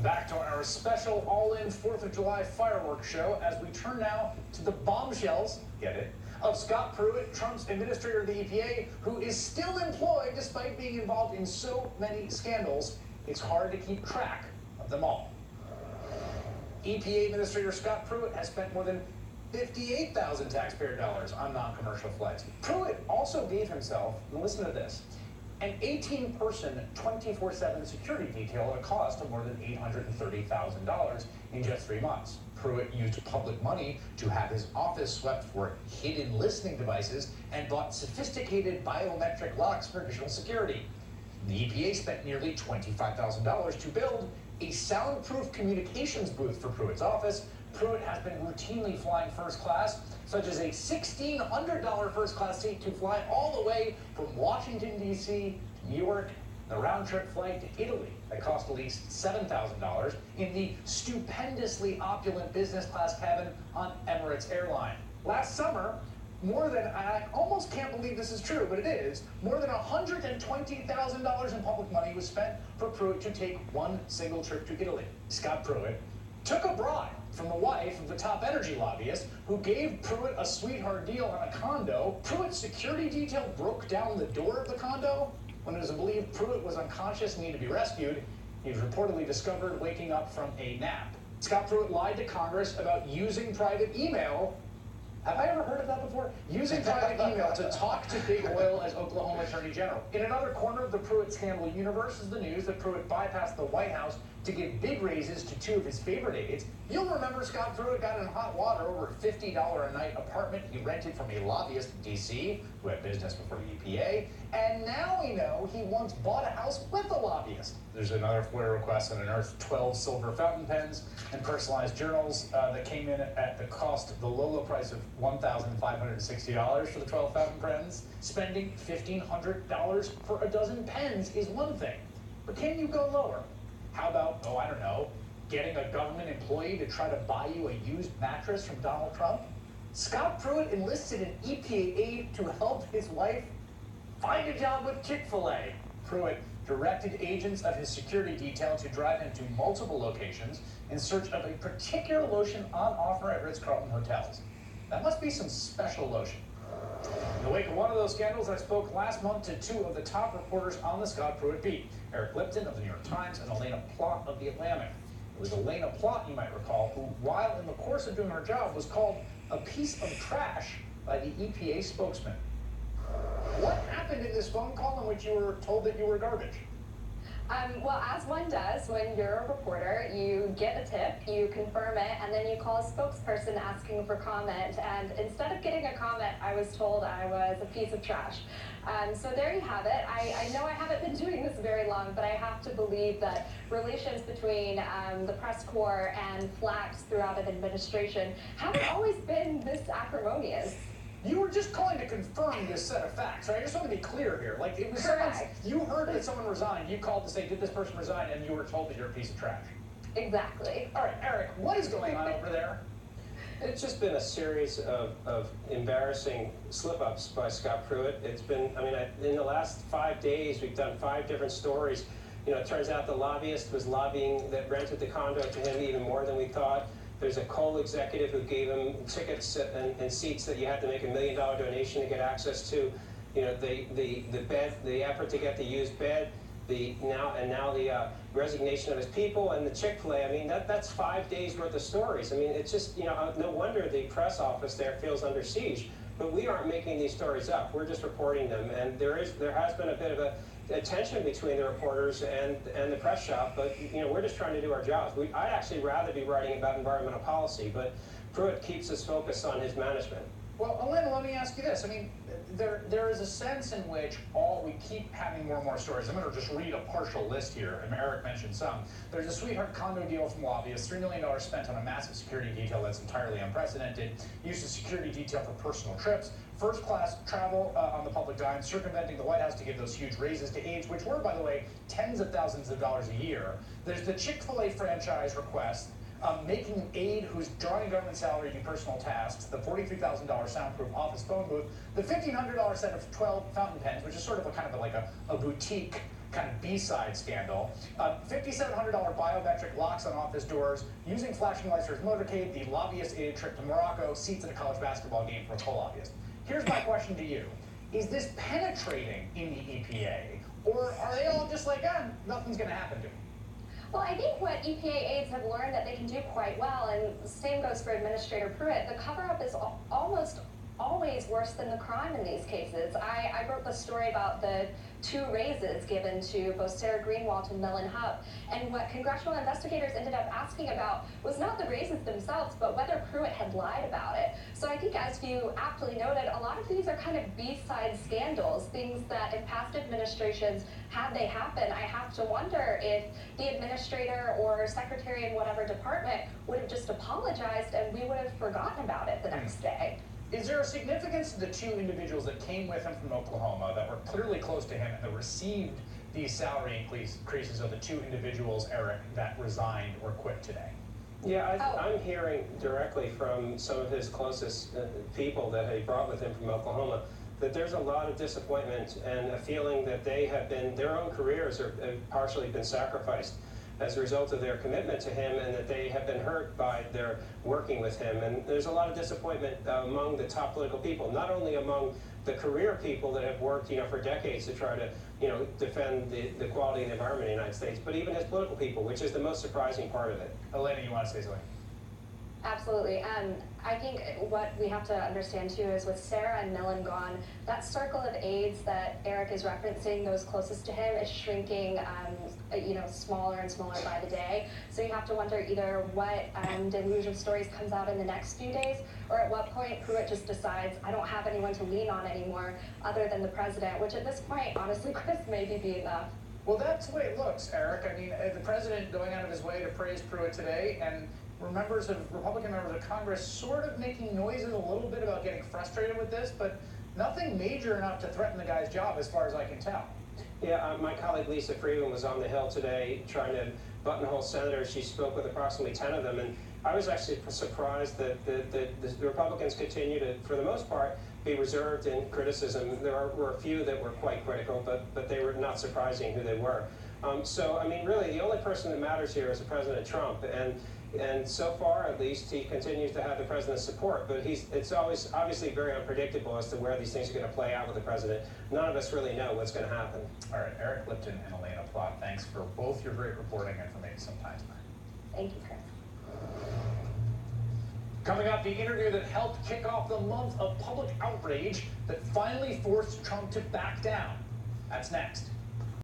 Welcome back to our special all-in 4th of July fireworks show as we turn now to the bombshells, get it, of Scott Pruitt, Trump's administrator of the EPA, who is still employed despite being involved in so many scandals. It's hard to keep track of them all. EPA Administrator Scott Pruitt has spent more than 58,000 taxpayer dollars on non-commercial flights. Pruitt also gave himself, and listen to this, an 18-person, 24/7 security detail at a cost of more than $830,000 in just 3 months. Pruitt used public money to have his office swept for hidden listening devices and bought sophisticated biometric locks for additional security. The EPA spent nearly $25,000 to build a soundproof communications booth for Pruitt's office. Pruitt has been routinely flying first class, such as a $1,600 first class seat to fly all the way from Washington, D.C. to New York, the round-trip flight to Italy that cost at least $7,000 in the stupendously opulent business class cabin on Emirates Airline. Last summer, I almost can't believe this is true, but it is, more than $120,000 in public money was spent for Pruitt to take one single trip to Italy. Scott Pruitt took a bribe from the wife of the top energy lobbyist who gave Pruitt a sweetheart deal on a condo. Pruitt's security detail broke down the door of the condo. When it was believed Pruitt was unconscious and needed to be rescued, he was reportedly discovered waking up from a nap. Scott Pruitt lied to Congress about using private email. Have I ever heard of that before? Using private email to talk to Big Oil as Oklahoma Attorney General. In another corner of the Pruitt scandal universe is the news that Pruitt bypassed the White House to give big raises to 2 of his favorite aides. You'll remember Scott Pruitt got in hot water over a $50 a night apartment he rented from a lobbyist in D.C. who had business before the EPA. And now we know he once bought a house with a lobbyist. There's another FOIA request and unearthed 12 silver fountain pens and personalized journals that came in at the cost, the low price of $1,560 for the 12 fountain pens. Spending $1,500 for a dozen pens is one thing, but can you go lower? How about, I don't know, getting a government employee to try to buy you a used mattress from Donald Trump? Scott Pruitt enlisted an EPA aide to help his wife find a job with Chick-fil-A. Pruitt directed agents of his security detail to drive him to multiple locations in search of a particular lotion on offer at Ritz-Carlton hotels. That must be some special lotion. In the wake of one of those scandals, I spoke last month to 2 of the top reporters on the Scott Pruitt beat, Eric Lipton of the New York Times and Elena Plott of the Atlantic. It was Elena Plott, you might recall, who, while in the course of doing her job, was called a piece of trash by the EPA spokesman. What happened in this phone call in which you were told that you were garbage? Well, as one does when you're a reporter, you get a tip, you confirm it, and then you call a spokesperson asking for comment. And instead of getting a comment, I was told I was a piece of trash. So there you have it. I know I haven't been doing this very long, but I have to believe that relations between the press corps and flax throughout an administration haven't always been this acrimonious. You were just calling to confirm this set of facts, right? I just want to be clear here. Like, it was you heard that someone resigned, you called to say, did this person resign, and you were told that you're a piece of trash. Exactly. All right, Eric, what is going on over there? It's just been a series of embarrassing slip-ups by Scott Pruitt. It's been, in the last 5 days, we've done 5 different stories. It turns out the lobbyist was lobbying that rented the condo to him even more than we thought. There's a coal executive who gave him tickets and seats that you had to make $1 million donation to get access to. The bed, the effort to get the used bed, now the resignation of his people, and the Chick-fil-A. That's 5 days worth of stories. It's just, no wonder the press office there feels under siege. But we aren't making these stories up. We're just reporting them. And there has been a bit of a tension between the reporters and the press shop, but we're just trying to do our jobs. I'd actually rather be writing about environmental policy, but Pruitt keeps us focused on his management. Well, Elena, let me ask you this. There is a sense in which we keep having more and more stories. I'm going to just read a partial list here, and Eric mentioned some. There's a sweetheart condo deal from lobbyists, $3 million spent on a massive security detail that's entirely unprecedented, use of security detail for personal trips, first-class travel on the public dime, circumventing the White House to give those huge raises to aides, which were, by the way, tens of thousands of dollars a year. There's the Chick-fil-A franchise request, making an aide who's drawing government salary to do personal tasks, the $43,000 soundproof office phone booth, the $1,500 set of 12 fountain pens, which is sort of a boutique kind of B-side scandal. $5,700 biometric locks on office doors, using flashing lights for his motorcade, the lobbyist-aided trip to Morocco, seats at a college basketball game for a co-lobbyist. Here's my question to you. Is this penetrating in the EPA, or are they all just like, nothing's going to happen to me? Well, I think what EPA aides have learned that they can do quite well, and the same goes for Administrator Pruitt, the cover-up is almost always worse than the crime in these cases. I wrote the story about the 2 raises given to both Sarah Greenwald and Mellon Hub, and what congressional investigators ended up asking about was not the raises themselves, but whether Pruitt had lied about it. So I think, as you aptly noted, a lot of these are kind of B-side scandals, things that in past administrations, had they happen, I have to wonder if the administrator or secretary in whatever department would have just apologized and we would have forgotten about it the next day. Is there a significance to the 2 individuals that came with him from Oklahoma that were clearly close to him and that received these salary increases of the 2 individuals, Eric, that resigned or quit today? Yeah, I'm hearing directly from some of his closest people that he brought with him from Oklahoma that there's a lot of disappointment and a feeling that they have been, their own careers have partially been sacrificed as a result of their commitment to him, and that they have been hurt by their working with him. And there's a lot of disappointment among the top political people, not only among the career people that have worked, for decades to try to, defend the quality of the environment in the United States, but even as political people, which is the most surprising part of it. Elena, you want to say something? Absolutely. I think what we have to understand too is with Sarah and Mellon gone, that circle of aides that Eric is referencing, those closest to him, is shrinking, smaller and smaller by the day. So you have to wonder either what deluge of stories comes out in the next few days, or at what point Pruitt just decides, I don't have anyone to lean on anymore other than the president, which at this point, honestly, Chris, maybe be enough. Well, that's the way it looks, Eric. I mean, the president going out of his way to praise Pruitt today, and Republican members of Congress sort of making noises a little bit about getting frustrated with this, but nothing major enough to threaten the guy's job as far as I can tell. Yeah, my colleague Lisa Freeman was on the Hill today trying to buttonhole senators. She spoke with approximately 10 of them, and I was actually surprised that the Republicans continue to, for the most part, be reserved in criticism. There were a few that were quite critical, but they were not surprising who they were. So, I mean, really, the only person that matters here is President Trump, and so far, at least, he continues to have the president's support. But it's always obviously very unpredictable as to where these things are going to play out with the president. None of us really know what's going to happen. All right, Eric Lipton and Elena Plott, thanks for both your great reporting and for making some time tonight. Thank you, Chris. Coming up, the interview that helped kick off the month of public outrage that finally forced Trump to back down. That's next.